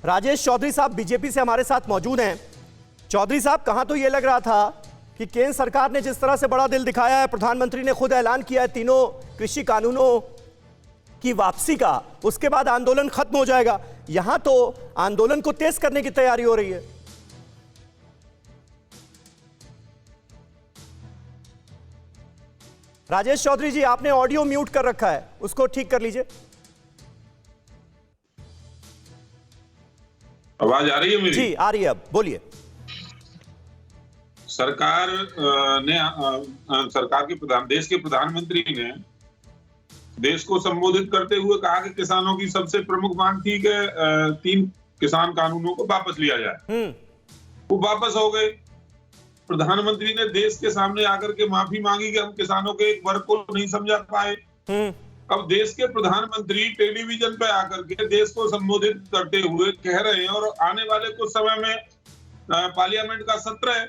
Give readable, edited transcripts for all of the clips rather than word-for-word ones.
राजेश चौधरी साहब बीजेपी से हमारे साथ मौजूद हैं। चौधरी साहब, कहां तो यह लग रहा था कि केंद्र सरकार ने जिस तरह से बड़ा दिल दिखाया है, प्रधानमंत्री ने खुद ऐलान किया है तीनों कृषि कानूनों की वापसी का, उसके बाद आंदोलन खत्म हो जाएगा। यहां तो आंदोलन को तेज करने की तैयारी हो रही है। राजेश चौधरी जी, आपने ऑडियो म्यूट कर रखा है, उसको ठीक कर लीजिए। आवाज आ रही है मेरी? जी आ रही है, अब बोलिए। सरकार ने सरकार के देश के प्रधानमंत्री ने देश को संबोधित करते हुए कहा कि किसानों की सबसे प्रमुख मांग थी कि 3 किसान कानूनों को वापस लिया जाए। वो वापस हो गए। प्रधानमंत्री ने देश के सामने आकर के माफी मांगी कि हम किसानों के एक वर्ग को नहीं समझा पाए। अब देश के प्रधानमंत्री टेलीविजन पे आकर के देश को संबोधित करते हुए कह रहे हैं, और आने वाले कुछ समय में पार्लियामेंट का सत्र है,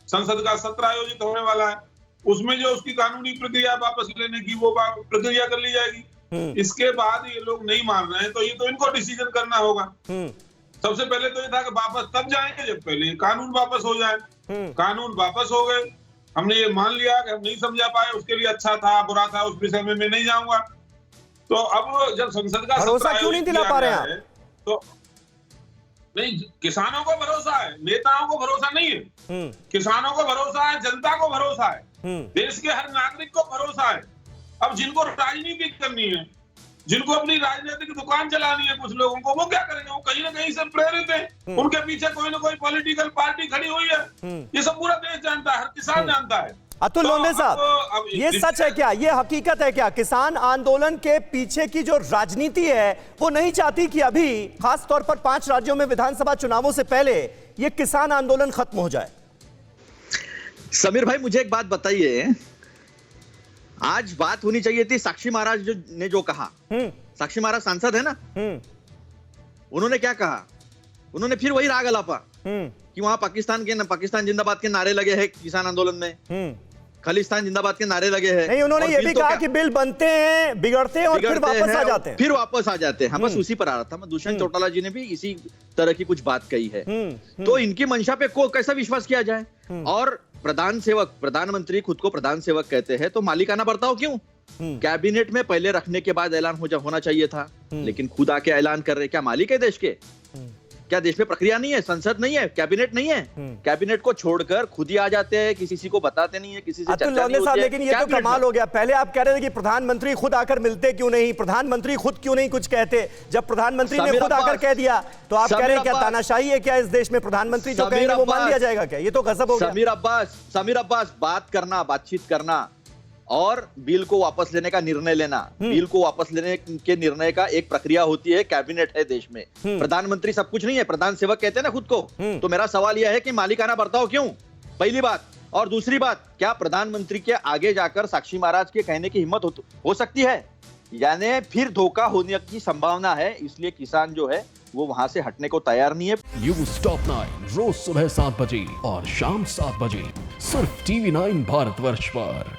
संसद का सत्र आयोजित होने वाला है, उसमें जो उसकी कानूनी प्रक्रिया वापस लेने की वो प्रक्रिया कर ली जाएगी। इसके बाद ये लोग नहीं मान रहे हैं तो ये तो इनको डिसीजन करना होगा। सबसे पहले तो ये था कि वापस तब जाएंगे जब पहले कानून वापस हो जाए। कानून वापस हो गए, हमने ये मान लिया कि हम नहीं समझा पाए, उसके लिए अच्छा था बुरा था उस विषय में मैं नहीं जाऊंगा। तो अब जब संसद का भरोसा क्यों नहीं दिला पा रहे हैं तो नहीं, किसानों को भरोसा है, नेताओं को भरोसा नहीं है। किसानों को भरोसा है, जनता को भरोसा है, देश के हर नागरिक को भरोसा है। अब जिनको राजनीति करनी है, जिनको अपनी राजनीतिक दुकान चलानी है, कुछ लोगों को, वो क्या करेंगे? वो कहीं ना कहीं से प्रेरित है, उनके पीछे कोई ना कोई पॉलिटिकल पार्टी खड़ी हुई है। ये सब पूरा देश जानता है, हर किसान जानता है। अतुल लोंढे साहब, ये सच है क्या, ये हकीकत है क्या, किसान आंदोलन के पीछे की जो राजनीति है वो नहीं चाहती कि अभी खास तौर पर 5 राज्यों में विधानसभा चुनावों से पहले ये किसान आंदोलन खत्म हो जाए? समीर भाई, मुझे एक बात बताइए, आज बात होनी चाहिए थी साक्षी महाराज ने जो कहा। साक्षी महाराज सांसद है ना, उन्होंने क्या कहा? उन्होंने फिर वही राग अलापा कि वहां पाकिस्तान जिंदाबाद के नारे लगे हैं किसान आंदोलन में, खालिस्तान जिंदाबाद के नारे लगे हैं। नहीं, उन्होंने ये भी कहा कि बिल बनते हैं, बिगड़ते हैं और फिर वापस आ जाते हैं। फिर वापस आ जाते हैं। हाँ, बस उसी पर आ रहा था मैं। दुष्यंत चौटाला जी ने भी इसी तरह की कुछ बात कही है। तो इनकी मंशा पे कैसा विश्वास किया जाए? और प्रधानमंत्री खुद को प्रधान सेवक कहते हैं, तो मालिकाना बर्ताव क्यों? कैबिनेट में पहले रखने के बाद ऐलान होना चाहिए था, लेकिन खुद आके ऐलान कर रहे। क्या मालिक है देश के? क्या देश में प्रक्रिया नहीं है, संसद नहीं है, कैबिनेट नहीं है? कैबिनेट को छोड़कर खुद ही आ जाते हैं, किसी को बताते नहीं है, किसी से चर्चा नहीं होती है। लेकिन ये तो कमाल हो गया। पहले आप कह रहे थे कि प्रधानमंत्री खुद आकर मिलते क्यों नहीं, प्रधानमंत्री खुद क्यों नहीं कुछ कहते। जब प्रधानमंत्री ने खुद आकर कह दिया तो आप कह रहे हैं क्या तानाशाही है क्या इस देश में? प्रधानमंत्री जो कहेंगे वो मान लिया जाएगा क्या? ये तो गजब हो गया। समीर अब्बास, बातचीत करना और बिल को वापस लेने का निर्णय लेना, बिल को वापस लेने के निर्णय का एक प्रक्रिया होती है, कैबिनेट है देश में। प्रधानमंत्री सब कुछ नहीं है, प्रधान सेवक कहते हैं ना खुद को। तो मेरा सवाल यह है कि मालिकाना बर्ताव क्यों? पहली बात। और दूसरी बात, क्या प्रधानमंत्री के आगे जाकर साक्षी महाराज के कहने की हिम्मत हो सकती है? यानी फिर धोखा होने की संभावना है, इसलिए किसान जो है वो वहां से हटने को तैयार नहीं है। न्यूज़ टॉप 9 रोज सुबह 7 बजे और शाम 7 बजे सिर्फ TV9 भारतवर्ष पर।